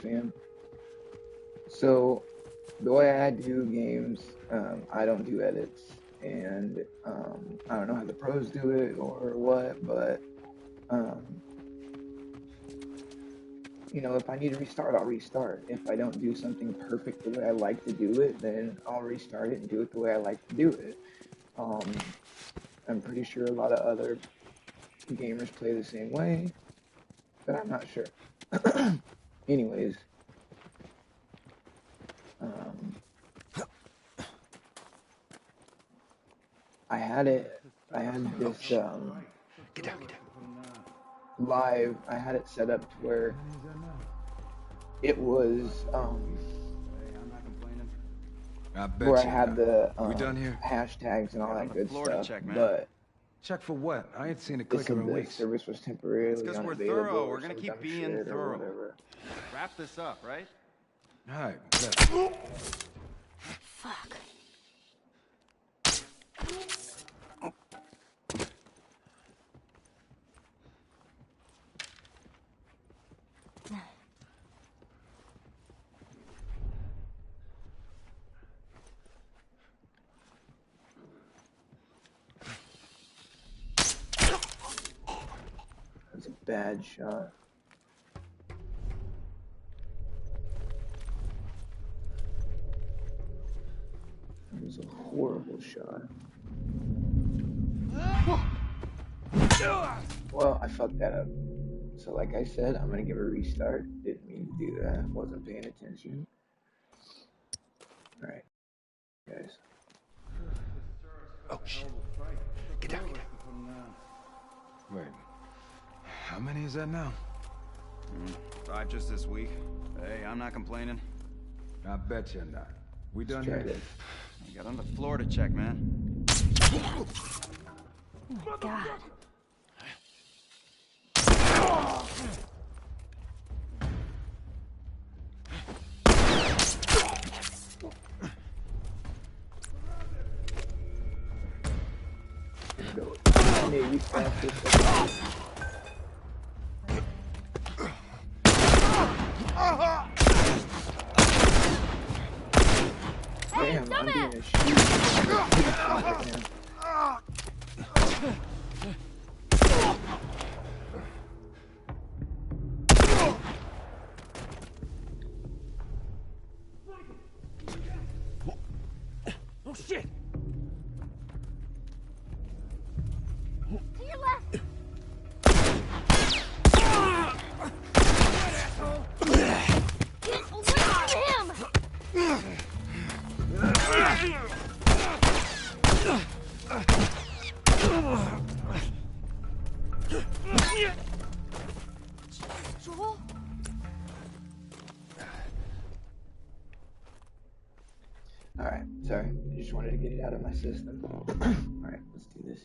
fan. So the way I do games, I don't do edits, and I don't know how the pros do it or what, but you know, if I need to restart, I'll restart. If I don't do something perfect the way I like to do it, then I'll restart it and do it the way I like to do it. I'm pretty sure a lot of other gamers play the same way, but I'm not sure. Anyways, I had this Get down. live. I had it set up to where it was where I had the we done here? hashtags and all that good stuff, check, man. but Check for what? I ain't seen a it clicker said in the weeks. service was temporarily It's 'cause we're unavailable. thorough. Or We're gonna some keep dumb being shit thorough. or whatever. Wrap this up, right? All right. Fuck. That's a bad shot. It was a horrible shot. Well, I fucked that up. So like I said, I'm gonna give a restart. Didn't mean to do that. Wasn't paying attention. Alright, guys. Oh, shit. Get down. Wait. How many is that now? 5 just this week. Hey, I'm not complaining. I bet you're not. We done Let's try here? this. You got on the floor to check, man. Oh my god. Go. I need you faster. Damn, I'm being a shoot. Oh shit! To your left! Get away from him! Joel? Alright, sorry. I just wanted to get it out of my system. Alright, let's do this.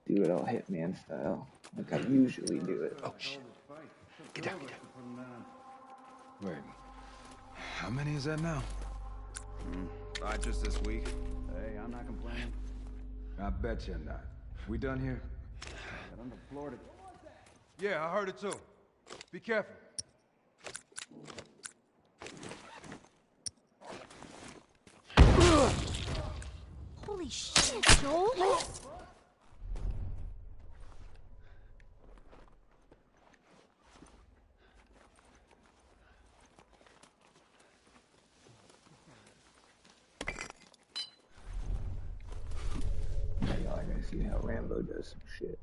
Do it all Hitman style. Like I usually do it. Oh, shit. Get down. Wait. How many is that now? 5 just this week. Hey, I'm not complaining. I bet you're not. We done here? Got on the floor to... Yeah, I heard it too. Be careful. Holy shit, Joel! Y'all are gonna see how Rambo does some shit.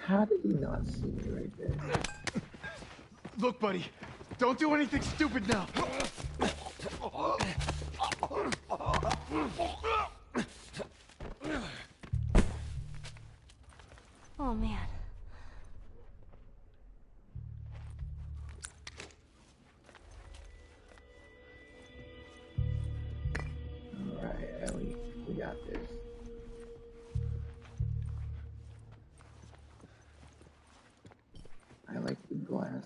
How did he not see me right there? Look, buddy, don't do anything stupid now. Oh, man. Alright, Ellie, we got this. I like the glass.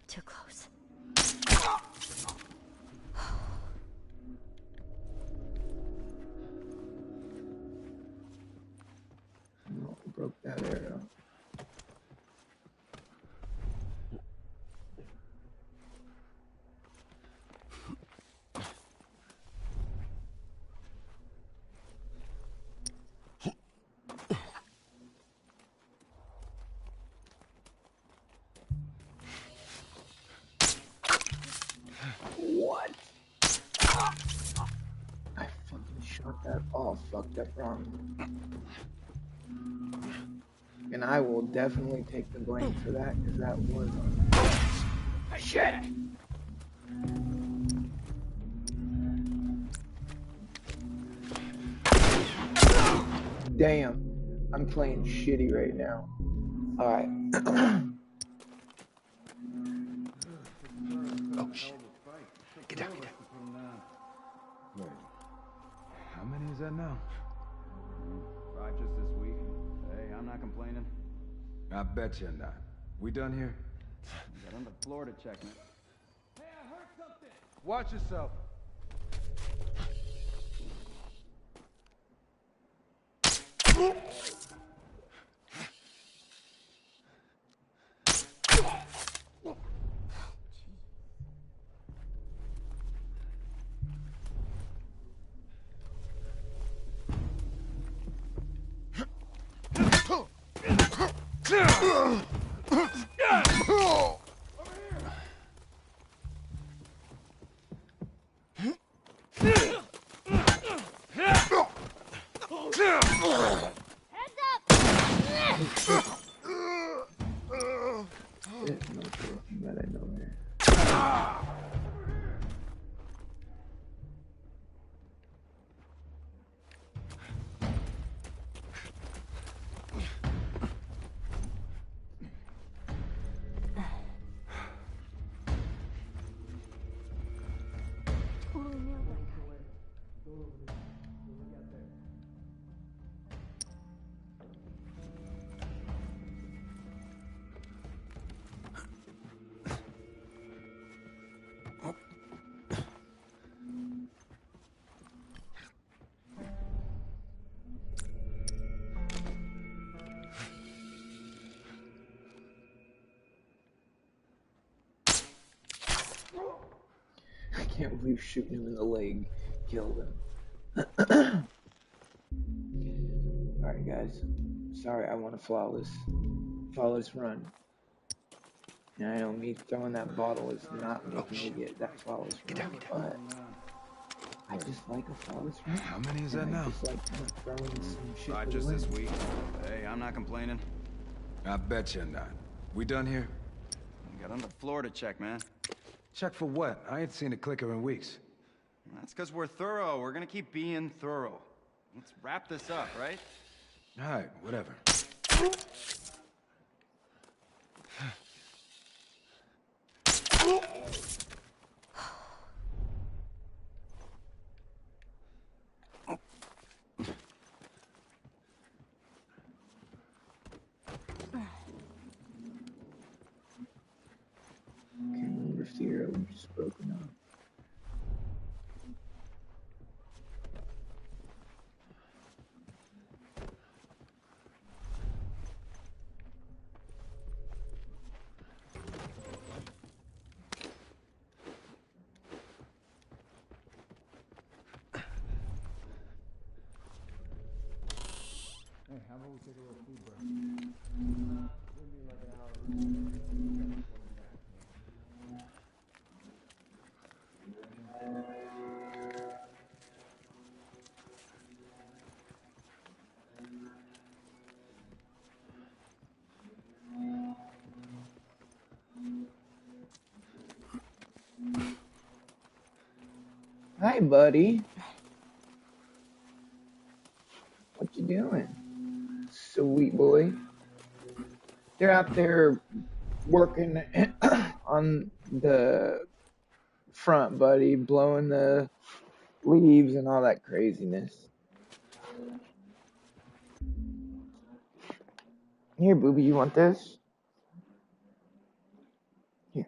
Too close. Oh, broke that arrow. What? I fucking shot that all fucked up wrong. And I will definitely take the blame for that, because that was shit. Damn, I'm playing shitty right now. Alright. Oh, shit. Get down, get down. Wait. How many is that now? 5 just this week. Hey, I'm not complaining. I bet you're not. We done here? Got on the floor to check, man. Hey, I heard something! Watch yourself. Heads up! There's no person that I know here. Totally nailed that guy. I can't believe shooting him in the leg killed him. Alright guys, sorry, I want a flawless run. And I know me throwing that bottle is not making me get that flawless run, but I just like a flawless run. How many is that And I now? just like kind of throwing some shit 5 to just the this wind. week. Hey, I'm not complaining. I bet you're not. We done here? Got on the floor to check, man. Check for what? I ain't seen a clicker in weeks. That's because we're thorough. We're gonna keep being thorough. Let's wrap this up, right? All right, whatever. Can't remember if the arrow was just broken off. Hi, buddy. What you doing? Sweet boy. They're out there working on the front, buddy, blowing the leaves and all that craziness. Here, booby, you want this? Here.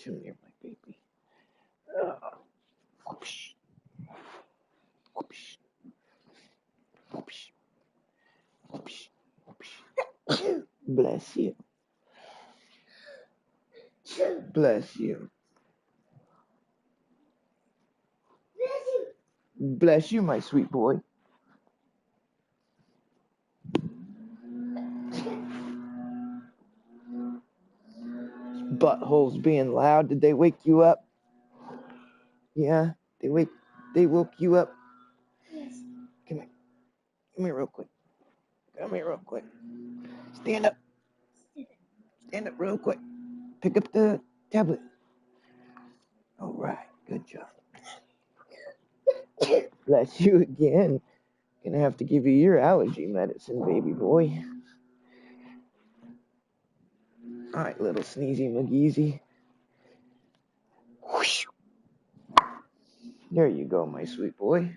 Come here, my baby. Whoosh. Whoosh. Whoosh. Whoosh. Whoosh. Bless you. Bless you. Bless you, my sweet boy. Buttholes being loud. Did they wake you up? Yeah, they woke you up. Yes. Come here. Come here real quick. Come here real quick. Stand up. Stand up real quick. Pick up the tablet. All right, good job. Bless you again. Gonna have to give you your allergy medicine, baby boy. All right, little sneezy McGeezy. Whoosh. There you go, my sweet boy.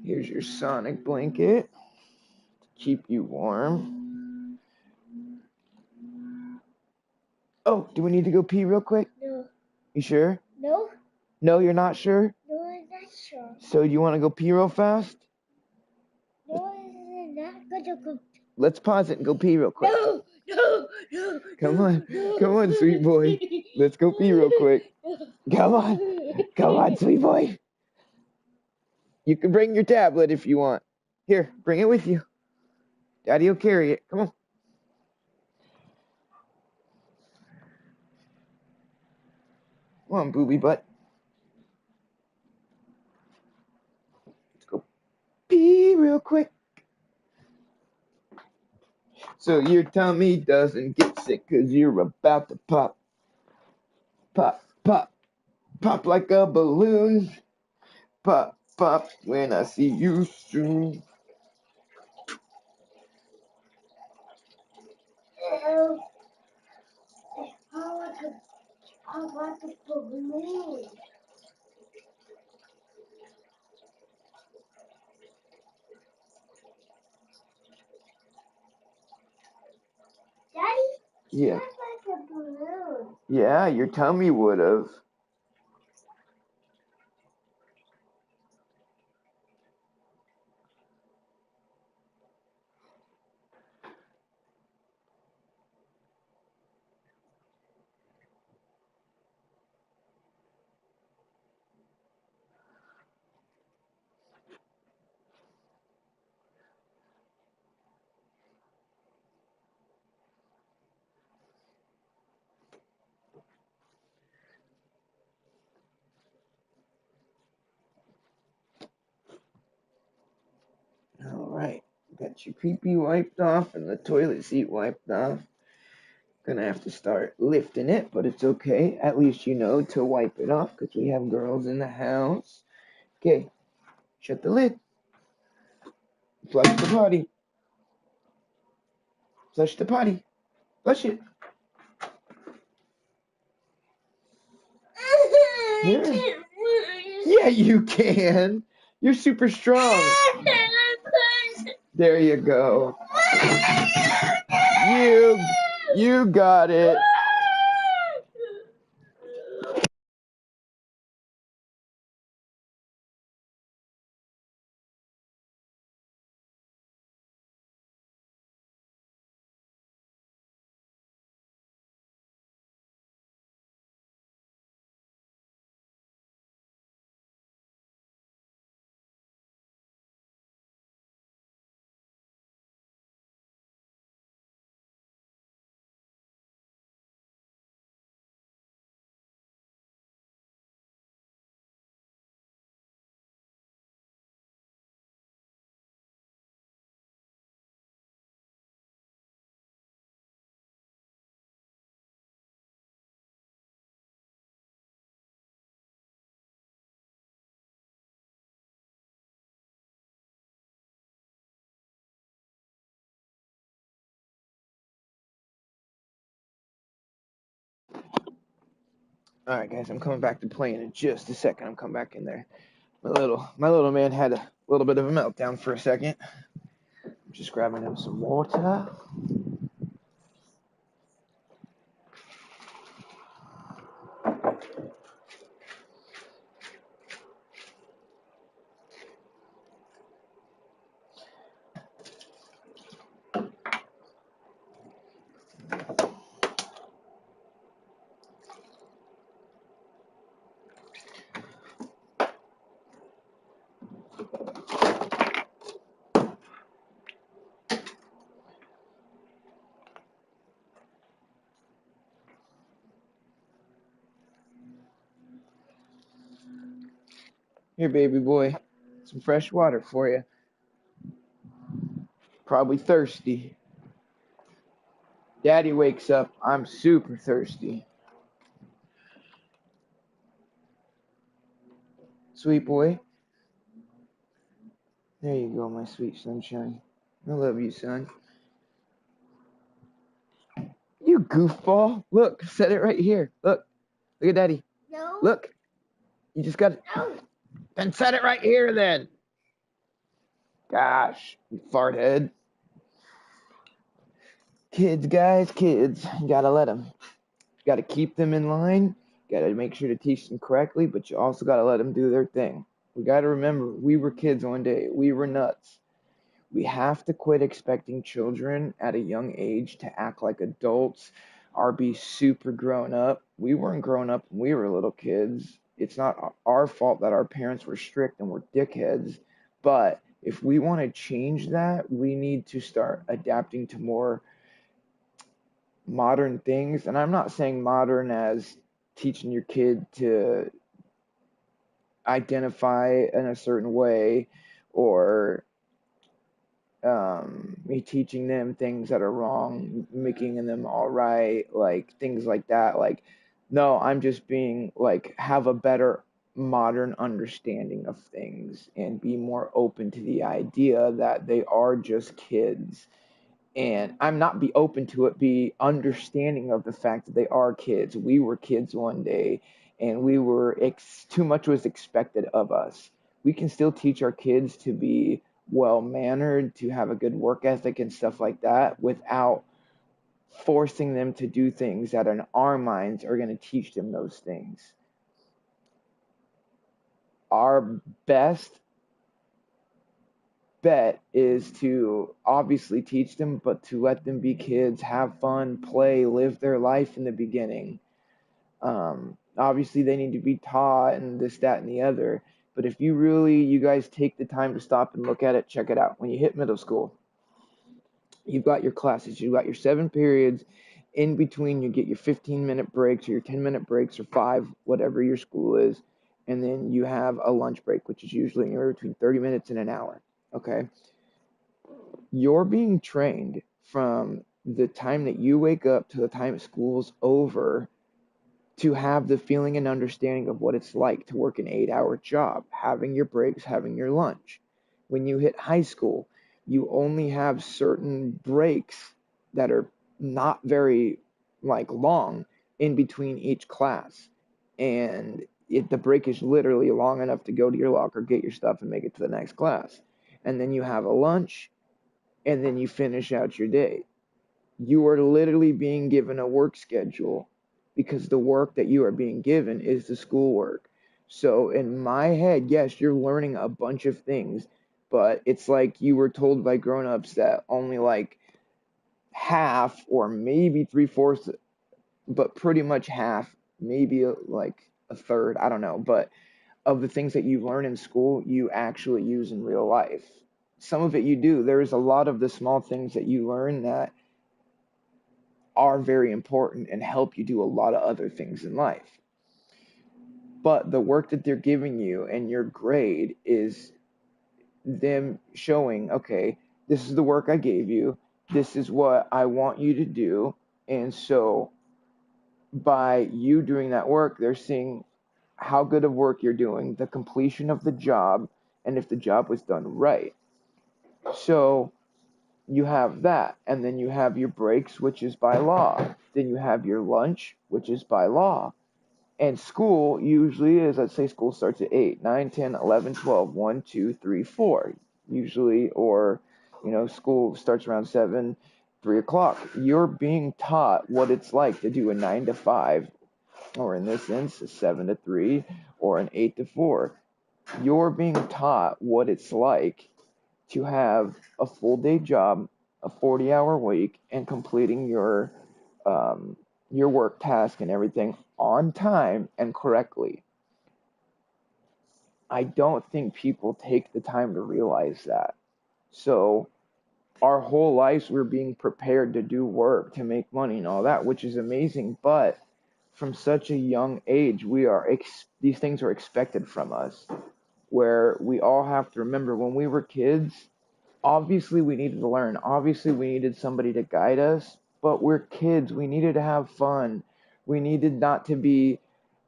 Here's your Sonic blanket to keep you warm. Oh, do we need to go pee real quick? No. You sure? No. No, you're not sure? No, I'm not sure. So you want to go pee real fast? No, I'm not gonna go. Let's pause it and go pee real quick. No, no, no. Come on. No. Come on, sweet boy. Let's go pee real quick. Come on. Come on, sweet boy. You can bring your tablet if you want. Here, bring it with you. Daddy will carry it. Come on. Come on, booby butt. Let's go pee real quick. So your tummy doesn't get sick because you're about to pop. Pop, pop, pop like a balloon. Pop, pop, when I see you soon. I want the balloon. Daddy, Yeah. I like a balloon. Yeah, your tummy would have. All right, got your pee-pee wiped off and the toilet seat wiped off. Gonna have to start lifting it, but it's okay. At least you know to wipe it off because we have girls in the house. Okay, shut the lid. Flush the potty. Flush the potty. Flush it. Here. Yeah, you can. You're super strong. There you go. You got it. All right, guys, I'm coming back to playing in just a second. I'm coming back in there. My little man had a little bit of a meltdown for a second. I'm just grabbing him some water. Here, baby boy, some fresh water for you. Probably thirsty. Daddy wakes up, I'm super thirsty. Sweet boy. There you go, my sweet sunshine. I love you, son. You goofball. Look, set it right here. Look. Look at daddy. No. Look. You just got it. No. Then set it right here then. Gosh, you fart head. Kids, guys, kids. You gotta let them. You gotta keep them in line. You gotta make sure to teach them correctly, but you also gotta let them do their thing. We gotta remember, we were kids one day. We were nuts. We have to quit expecting children at a young age to act like adults or be super grown up. We weren't grown up when we were little kids. It's not our fault that our parents were strict and were dickheads. But if we want to change that, we need to start adapting to more modern things. And I'm not saying modern as teaching your kid to identify in a certain way or me teaching them things that are wrong, making them all right, like things like that. Like, no, I'm just being like, have a better modern understanding of things and be more open to the idea that they are just kids. And I'm not be open to it, be understanding of the fact that they are kids. We were kids one day and we were, too much was expected of us. We can still teach our kids to be well mannered, to have a good work ethic and stuff like that without forcing them to do things that in our minds are going to teach them those things. Our best bet is to obviously teach them, but to let them be kids, have fun, play, live their life in the beginning. Obviously, they need to be taught and this, that, and the other. But if you guys take the time to stop and look at it, check it out. When you hit middle school, you've got your classes, you've got your 7 periods. In between, you get your 15-minute breaks or your 10-minute breaks or 5, whatever your school is. And then you have a lunch break, which is usually anywhere between 30 minutes and an hour. Okay? You're being trained from the time that you wake up to the time school's over to have the feeling and understanding of what it's like to work an 8-hour job, having your breaks, having your lunch. When you hit high school, you only have certain breaks that are not very long in between each class. And the break is literally long enough to go to your locker, get your stuff, and make it to the next class. And then you have a lunch, and then you finish out your day. You are literally being given a work schedule because the work that you are being given is the schoolwork. So in my head, yes, you're learning a bunch of things, but it's like you were told by grown-ups that only like half or maybe 3/4, but pretty much half, maybe like a third, I don't know, but of the things that you learn in school, you actually use in real life. Some of it you do. There's a lot of the small things that you learn that are very important and help you do a lot of other things in life. But the work that they're giving you and your grade is them showing, okay, this is the work I gave you. This is what I want you to do. And so by you doing that work, they're seeing how good of work you're doing, the completion of the job, and if the job was done right. So you have that, and then you have your breaks, which is by law. Then you have your lunch, which is by law. And school usually is, let's say school starts at 8, 9, 10, 11, 12, 1, 2, 3, 4, usually, or, school starts around 7, 3 o'clock. You're being taught what it's like to do a 9 to 5, or in this instance, a 7 to 3, or an 8 to 4. You're being taught what it's like to have a full day job, a 40-hour week, and completing your work task and everything on time and correctly. I don't think people take the time to realize that. So our whole lives we're being prepared to do work, to make money and all that, which is amazing, but from such a young age, these things are expected from us, where we all have to remember when we were kids, obviously we needed to learn. Obviously we needed somebody to guide us, but we're kids. We needed to have fun. We needed not to be,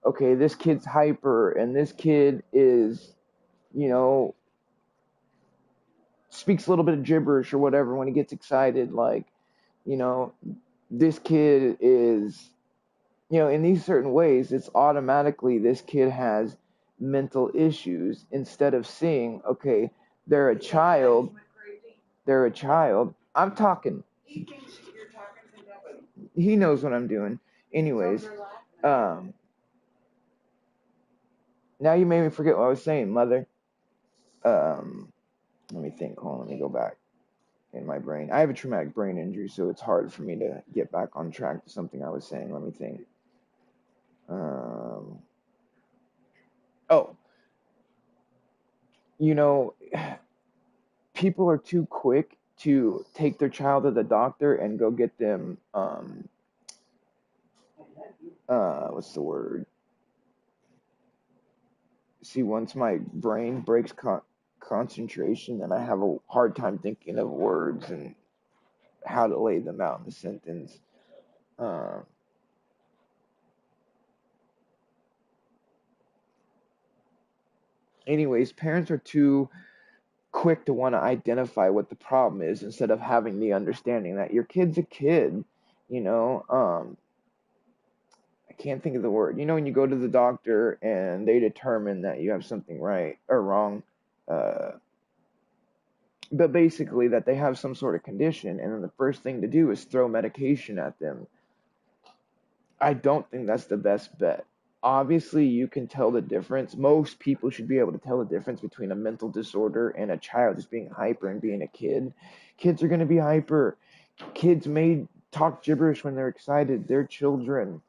okay, this kid's hyper and this kid is, you know, speaks a little bit of gibberish or whatever when he gets excited. Like, you know, this kid is, in these certain ways, it's automatically this kid has mental issues instead of seeing, okay, they're a child. They're a child. I'm talking. He thinks you're talking to nobody. He knows what I'm doing. Anyways, now you made me forget what I was saying, mother. Let me think. Hold on, let me go back in my brain. I have a traumatic brain injury, so it's hard for me to get back on track to something I was saying. Let me think. Oh, people are too quick to take their child to the doctor and go get them what's the word? See, once my brain breaks concentration, then I have a hard time thinking of words and how to lay them out in a sentence. Anyways, parents are too quick to want to identify what the problem is instead of having the understanding that your kid's a kid, I can't think of the word. When you go to the doctor and they determine that you have something right or wrong, but basically that they have some sort of condition, and then the first thing to do is throw medication at them. I don't think that's the best bet. Obviously, you can tell the difference. Most people should be able to tell the difference between a mental disorder and a child just being hyper and being a kid. Kids are going to be hyper. Kids may talk gibberish when they're excited. They're children.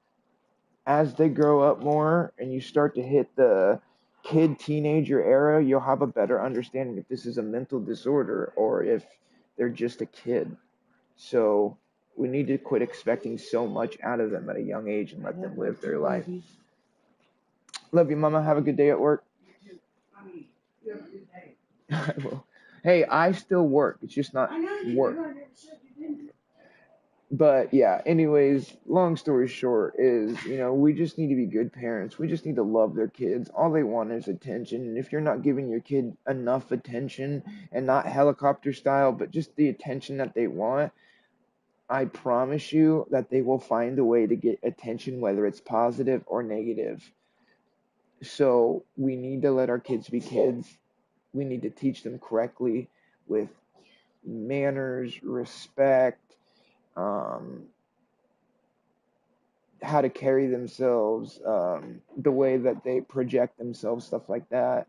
As they grow up more and you start to hit the kid teenager era, you'll have a better understanding if this is a mental disorder or if they're just a kid. So we need to quit expecting so much out of them at a young age and let them live their life. Love you, Mama. Have a good day at work. I will. Hey, I still work. It's just not work. But yeah, anyways, long story short is, we just need to be good parents. We just need to love their kids. All they want is attention. And if you're not giving your kid enough attention, and not helicopter style, but just the attention that they want, I promise you that they will find a way to get attention, whether it's positive or negative. So we need to let our kids be kids. We need to teach them correctly with manners, respect, how to carry themselves, the way that they project themselves, stuff like that.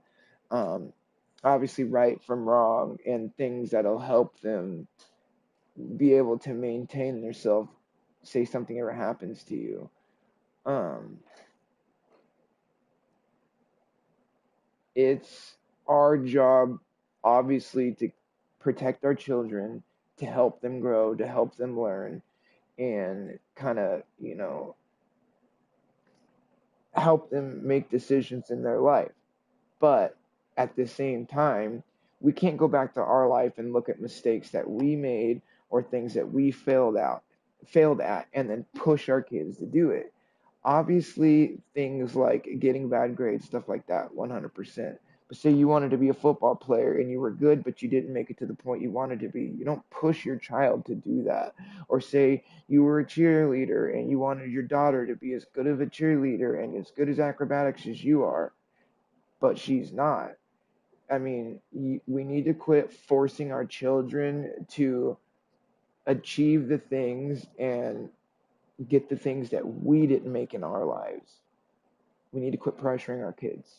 Obviously, right from wrong, and things that'll help them be able to maintain themselves, say something ever happens to you. It's our job, obviously, to protect our children, to help them grow, to help them learn, and kind of, help them make decisions in their life. But at the same time, we can't go back to our life and look at mistakes that we made or things that we failed at, and then push our kids to do it. Obviously, things like getting bad grades, stuff like that, 100%. Say you wanted to be a football player and you were good, but you didn't make it to the point you wanted to be. You don't push your child to do that. Or say you were a cheerleader and you wanted your daughter to be as good of a cheerleader and as good as acrobatics as you are, but she's not. I mean, we need to quit forcing our children to achieve the things and get the things that we didn't make in our lives. We need to quit pressuring our kids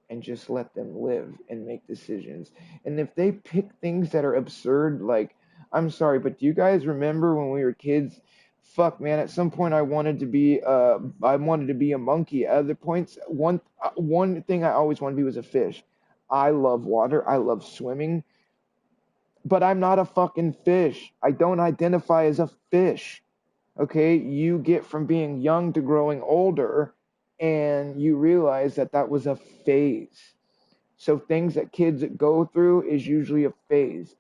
and just let them live and make decisions. And if they pick things that are absurd, like, I'm sorry, but do you guys remember when we were kids? Fuck, man, at some point I wanted to be a monkey. At other points, one thing I always wanted to be was a fish. I love water. I love swimming, but I'm not a fucking fish. I don't identify as a fish. Okay, you get from being young to growing older, and you realize that that was a phase. So things that kids go through is usually a phase,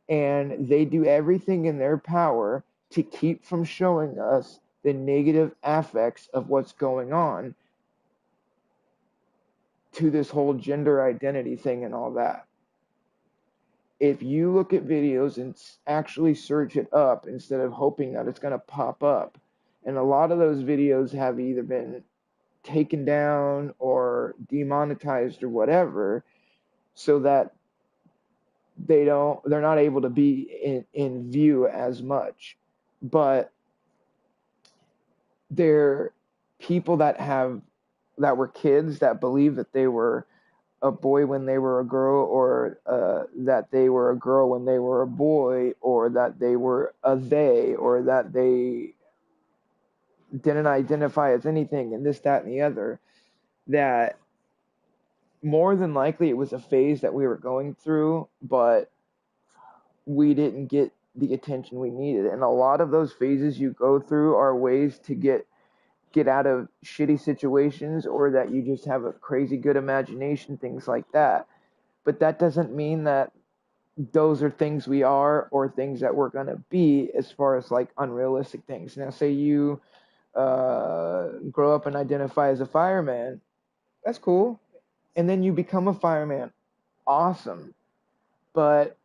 and they do everything in their power to keep from showing us the negative affects of what's going on to this whole gender identity thing and all that. If you look at videos and actually search it up instead of hoping that it's going to pop up, and a lot of those videos have either been taken down or demonetized or whatever, so that they're not able to be in view as much. But they're people that were kids that believe that they were a boy when they were a girl, or that they were a girl when they were a boy, or that they were a they, or that they didn't identify as anything, and this, that, and the other, that more than likely it was a phase that we were going through, but we didn't get the attention we needed. And a lot of those phases you go through are ways to get out of shitty situations, or that you just have a crazy good imagination, things like that. But that doesn't mean that those are things we are or things that we're going to be, as far as like unrealistic things. Now, say you grow up and identify as a fireman, that's cool. And then you become a fireman, awesome. But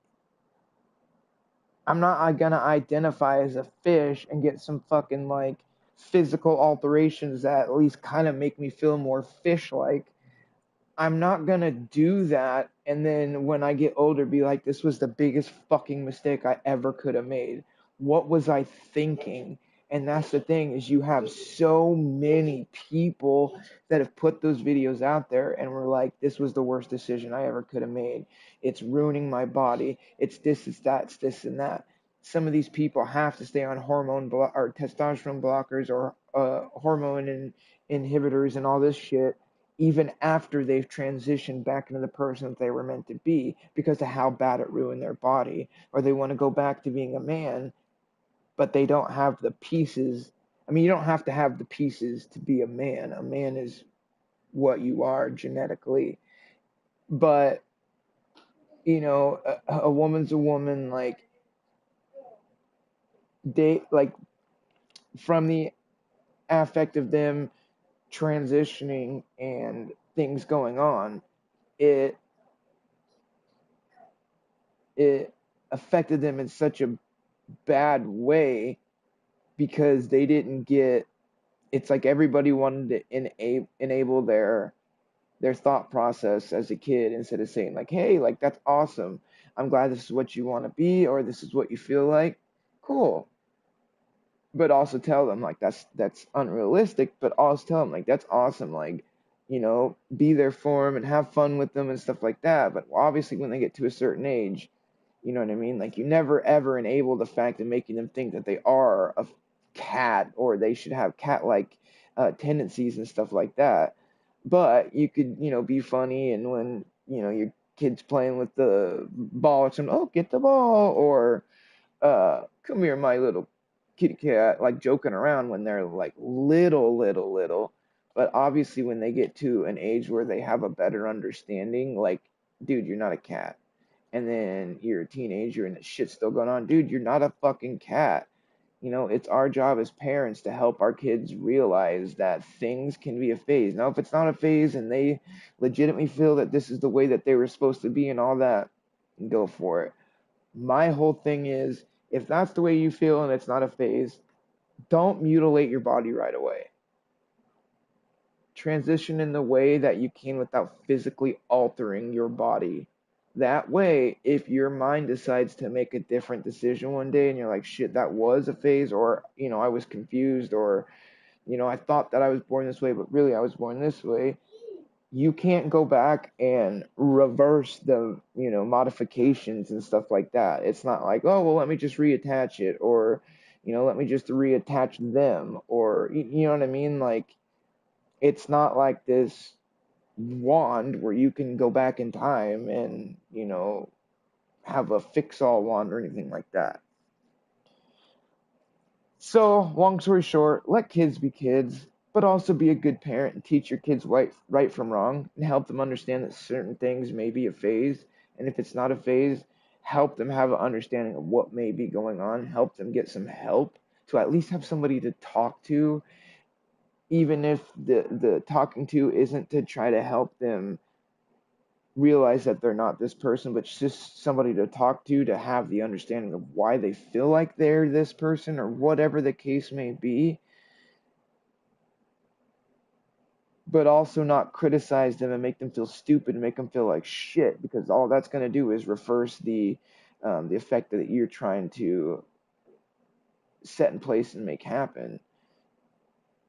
I'm not going to identify as a fish and get some fucking like physical alterations that at least kind of make me feel more fish like. I'm not going to do that, and then when I get older be like, this was the biggest fucking mistake I ever could have made. What was I thinking? And that's the thing, is you have so many people that have put those videos out there and were like, this was the worst decision I ever could have made. It's ruining my body. It's this, it's that, it's this and that. Some of these people have to stay on or testosterone blockers, or hormone inhibitors and all this shit, even after they've transitioned back into the person that they were meant to be, because of how bad it ruined their body. Or they want to go back to being a man, but they don't have the pieces. I mean, you don't have to have the pieces to be a man. A man is what you are genetically. But, you know, a woman's a woman, like, they, like, from the affect of them transitioning and things going on, it affected them in such a bad way, because they didn't get, it's like everybody wanted to enable their thought process as a kid, instead of saying like, hey, like, that's awesome, I'm glad this is what you want to be, or this is what you feel like, cool. But also tell them like that's unrealistic, but also tell them like, that's awesome, like, you know, be there for them and have fun with them and stuff like that. But obviously when they get to a certain age, you know what I mean? Like, you never ever enable the fact of making them think that they are a cat, or they should have cat-like tendencies and stuff like that. But you could, you know, be funny, and when, you know, your kid's playing with the ball or something, oh, get the ball, or come here, my little kitty cat, like joking around when they're like little. But obviously when they get to an age where they have a better understanding, like, dude, you're not a cat. And then you're a teenager and the shit's still going on. Dude, you're not a fucking cat. You know, it's our job as parents to help our kids realize that things can be a phase. Now, if it's not a phase and they legitimately feel that this is the way that they were supposed to be and all that, go for it. My whole thing is, if that's the way you feel and it's not a phase, don't mutilate your body right away. Transition in the way that you can without physically altering your body. That way, if your mind decides to make a different decision one day and you're like, shit, that was a phase, or, you know, I was confused, or, you know, I thought that I was born this way, but really I was born this way, you can't go back and reverse the, you know, modifications and stuff like that. It's not like, oh, well, let me just reattach it, or, you know, let me just reattach them, or, you know what I mean? Like, it's not like this wand where you can go back in time and, you know, have a fix-all wand or anything like that. So, long story short, let kids be kids, but also be a good parent and teach your kids right from wrong and help them understand that certain things may be a phase. And if it's not a phase, help them have an understanding of what may be going on, help them get some help to at least have somebody to talk to, even if the talking to isn't to try to help them realize that they're not this person, but just somebody to talk to have the understanding of why they feel like they're this person or whatever the case may be, but also not criticize them and make them feel stupid and make them feel like shit, because all that's going to do is reverse the effect that you're trying to set in place and make happen.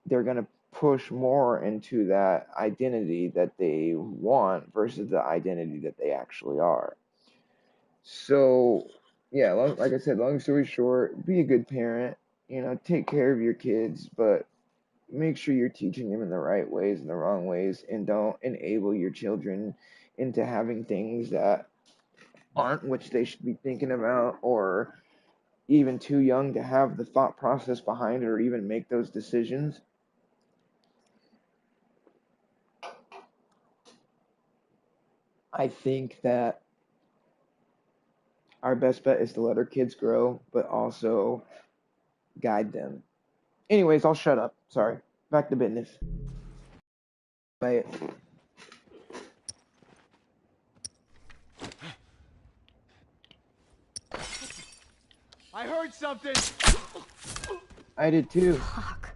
They're going to push more into that identity that they want versus the identity that they actually are. So, yeah, like I said, long story short, be a good parent, you know, take care of your kids, but make sure you're teaching them in the right ways and the wrong ways, and don't enable your children into having things that aren't which they should be thinking about, or even too young to have the thought process behind it or even make those decisions. I think that our best bet is to let our kids grow, but also guide them. Anyways, I'll shut up. Sorry. Back to business. Bye. I heard something! I did too. Fuck.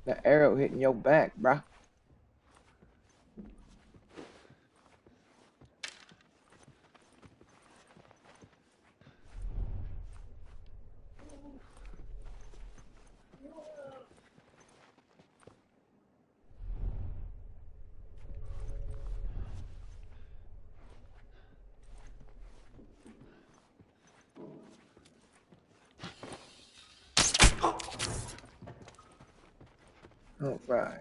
The arrow hitting your back, bruh. Oh, right.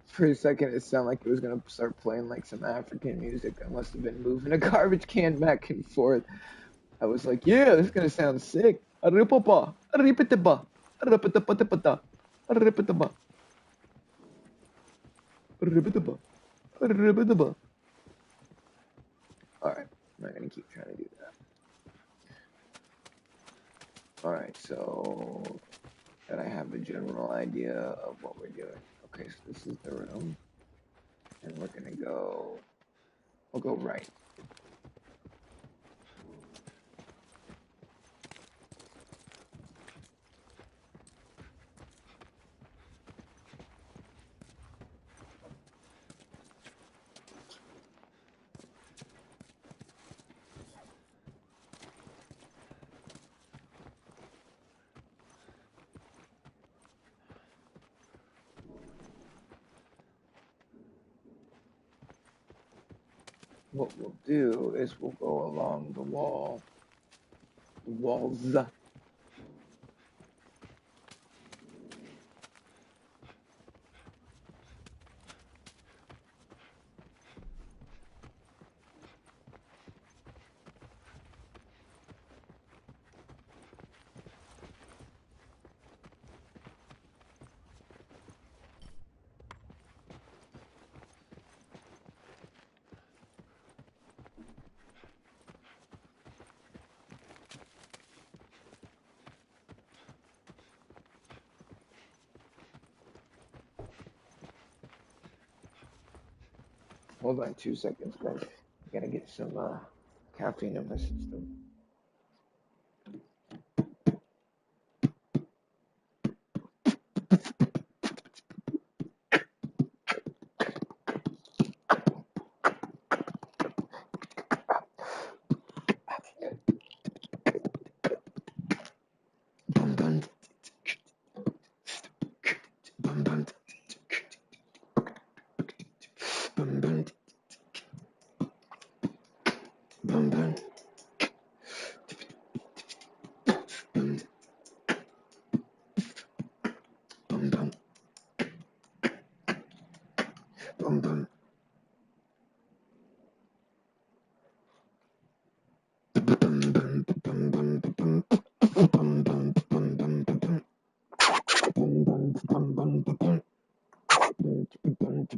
For a second, it sounded like it was gonna start playing like some African music. I must have been moving a garbage can back and forth. I was like, yeah, this is gonna sound sick. Aripapa, aripitaba, aripitapatapata, aripitaba, aripitaba, aripitaba. Alright, I'm not gonna keep trying to do that. Alright, so that I have a general idea of what we're doing. Okay, so this is the room. And we're gonna go, we'll go right. what we'll do is we'll go along the walls. Hold on 2 seconds, guys. I gotta get some caffeine in my system. Bum, bum, bum, bum, bum, bum, bum, bum, bum, bum,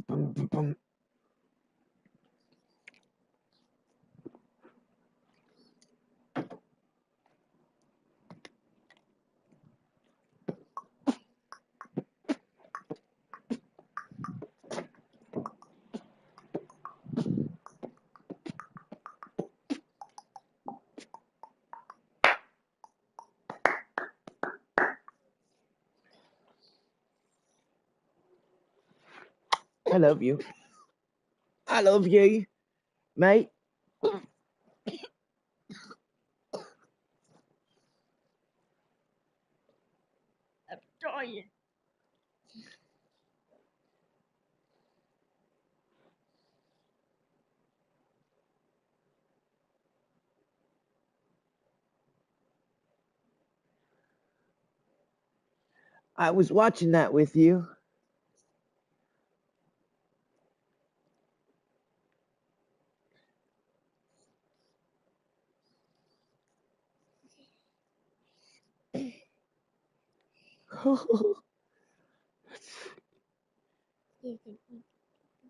bum, bum, bum. I love you. I love you, mate. I'm dying. I was watching that with you.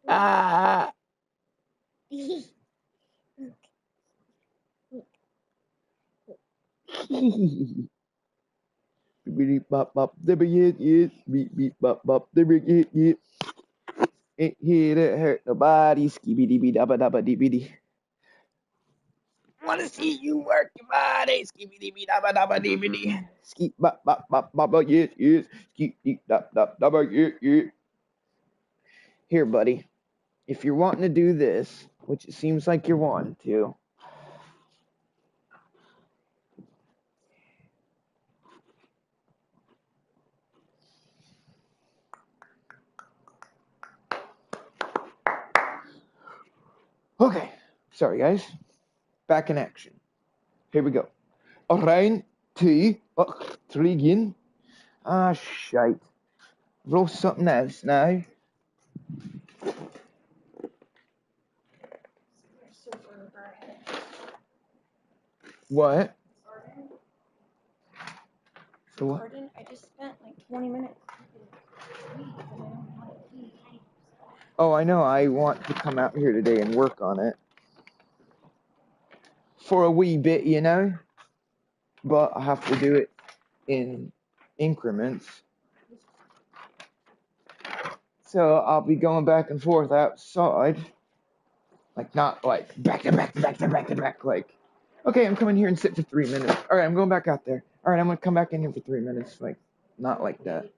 Ah. Beep bop bop, there it, beep beep bop bop, there it. Ain't here to hurt nobody. Skibidi bee dabba dabba dee biddy. Wanna see you work your body. Skibidi bee dabba dabba dee biddy. Skip bop bop bop bop bop, yes. Skip deep dop dop dabba, yeah. Here, buddy. If you're wanting to do this, which it seems like you're wanting to, okay. Sorry, guys. Back in action. Here we go. Round two. Three again. Ah, shite. Roll something else now. What? For what? Pardon? I just spent like 20 minutes. Oh, I know. I want to come out here today and work on it. For a wee bit, you know? But I have to do it in increments. So I'll be going back and forth outside. Like, not like back to back to back to back to back. Like, okay, I'm coming here and sit for 3 minutes. All right, I'm going back out there. All right, I'm going to come back in here for 3 minutes. Like, not like that.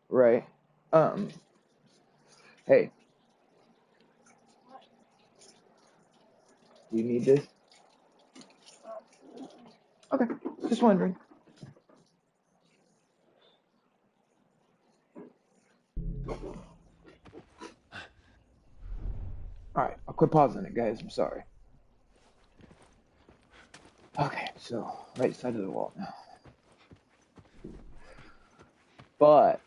Right. Hey. Do you need this? Okay, just wondering. quit pausing it, guys. I'm sorry. Okay, so right side of the wall now. But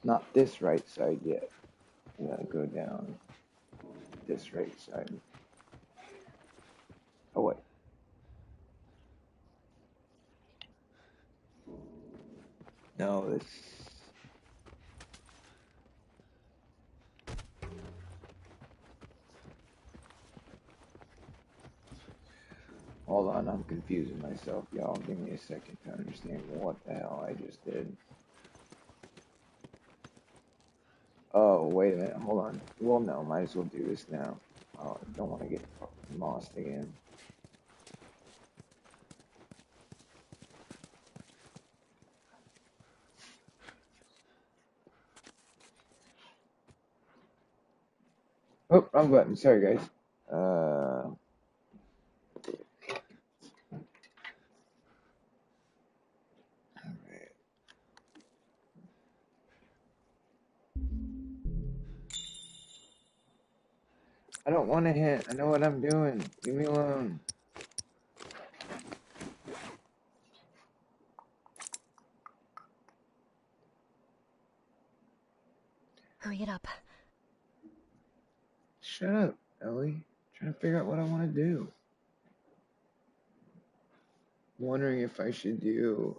not this right side yet. We gotta go down this right side. Oh wait. No, this. Hold on, I'm confusing myself, y'all. Give me a second to understand what the hell I just did. Oh, wait a minute, hold on. Well, no, might as well do this now. Oh, I don't want to get lost again. Oh, wrong button. Sorry, guys. I don't want to hit. I know what I'm doing. Leave me alone. Hurry it up. Shut up, Ellie. I'm trying to figure out what I want to do. I'm wondering if I should do.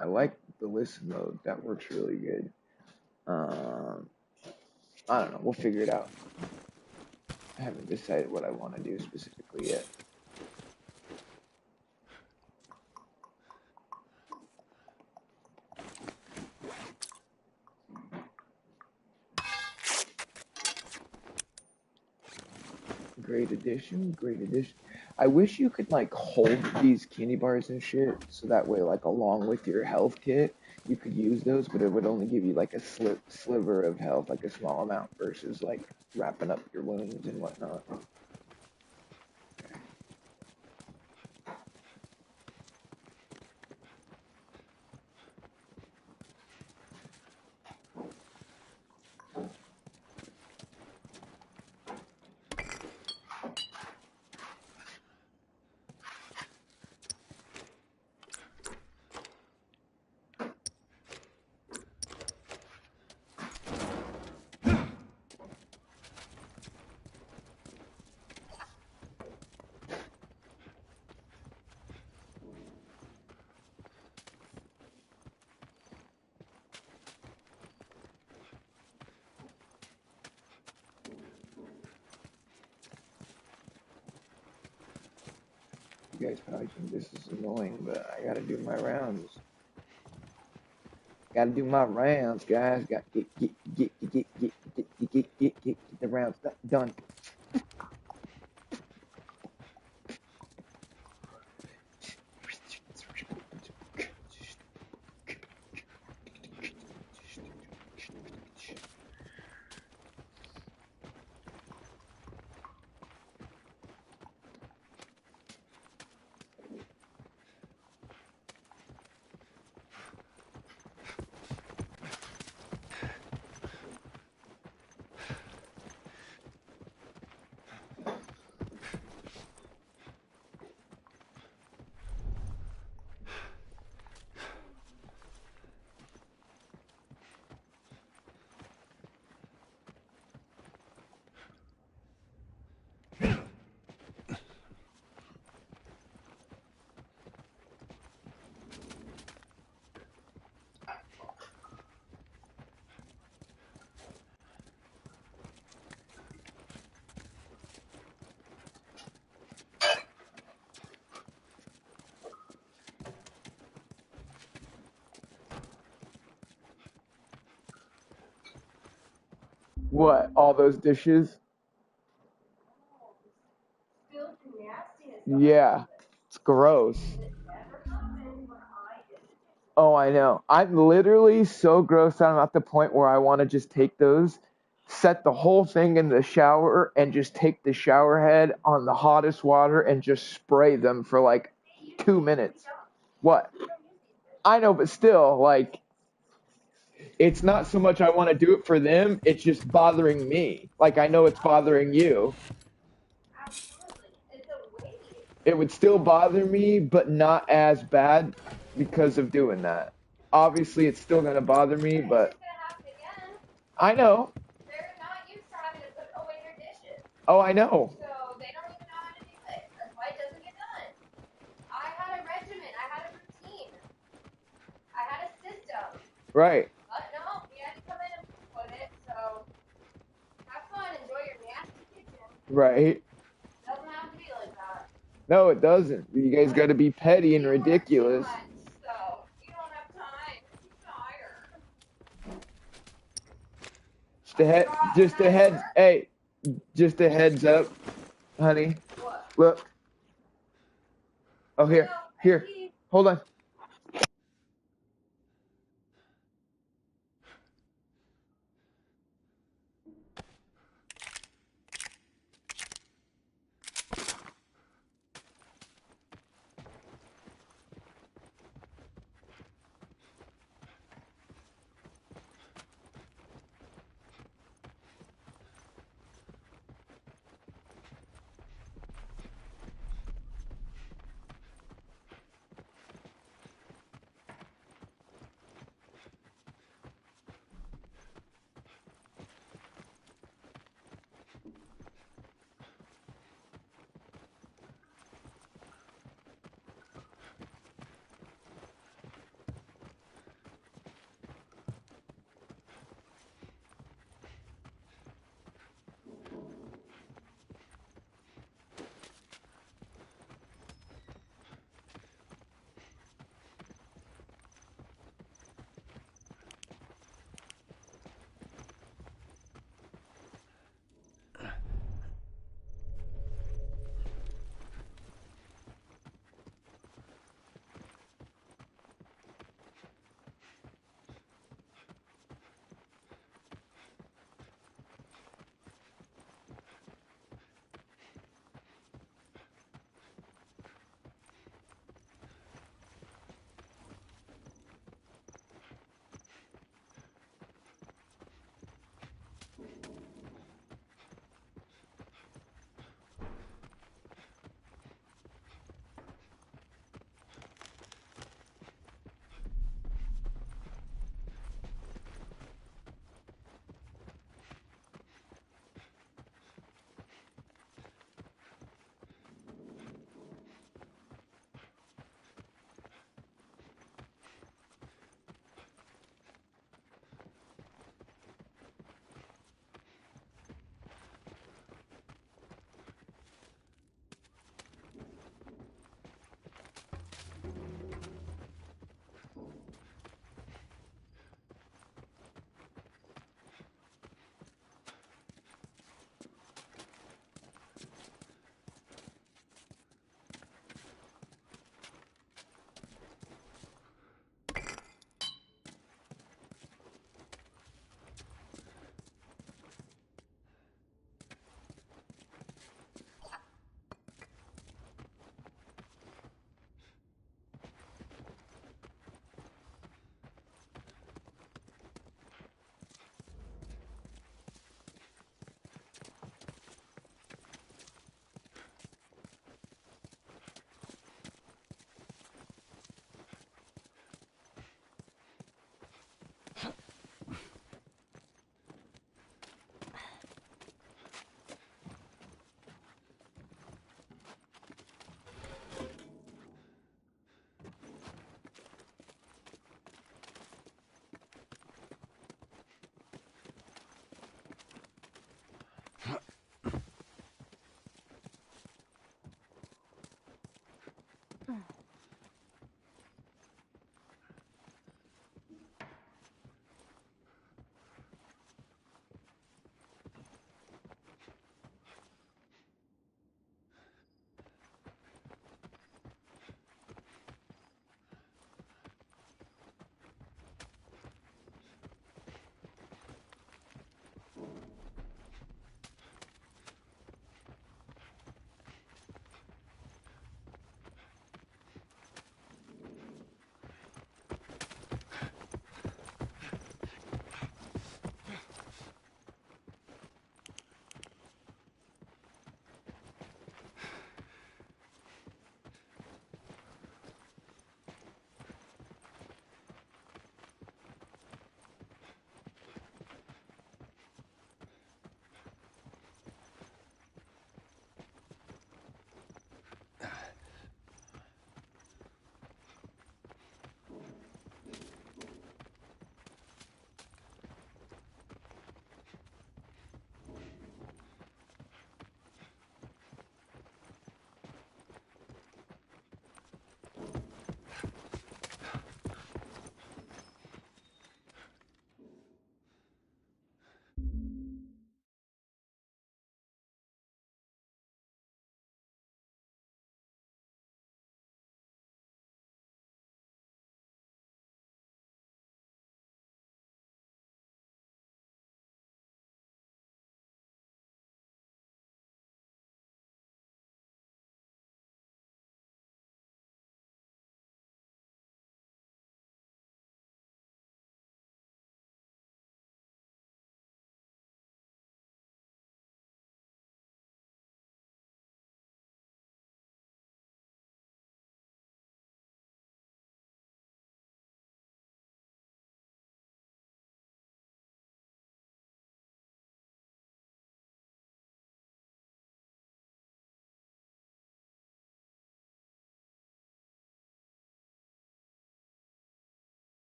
I like the listen mode. That works really good. I don't know. We'll figure it out. I haven't decided what I want to do specifically yet. Great addition, great addition. I wish you could like hold these candy bars and shit, so that way, like along with your health kit, you could use those, but it would only give you like a sliver of health, like a small amount, versus like wrapping up your wounds and whatnot. You guys probably think this is annoying, but I gotta do my rounds. Gotta do my rounds, guys. Got get the rounds done. What? All those dishes? Yeah, it's gross. Oh, I know. I'm literally so grossed out. I'm at the point where I want to just take those, set the whole thing in the shower, and just take the shower head on the hottest water and just spray them for like 2 minutes. What? I know, but still, like, it's not so much I want to do it for them, it's just bothering me. Like, I know it's bothering you. It would still bother me, but not as bad because of doing that. Obviously, it's still going to bother me, but I know. They're not used to having to put away their dishes. Oh, I know. So they don't even know how to do it. That's why it doesn't get done. I had a regimen. I had a routine. I had a system. Right. But no, you had to come in and put it. So have fun. Enjoy your nasty kitchen. Right. It doesn't have to be like that. No, it doesn't. You guys got to be petty and ridiculous. So you don't have time. You're tired. Hey, just a heads up, honey. What? Look. Oh, here. Hold on.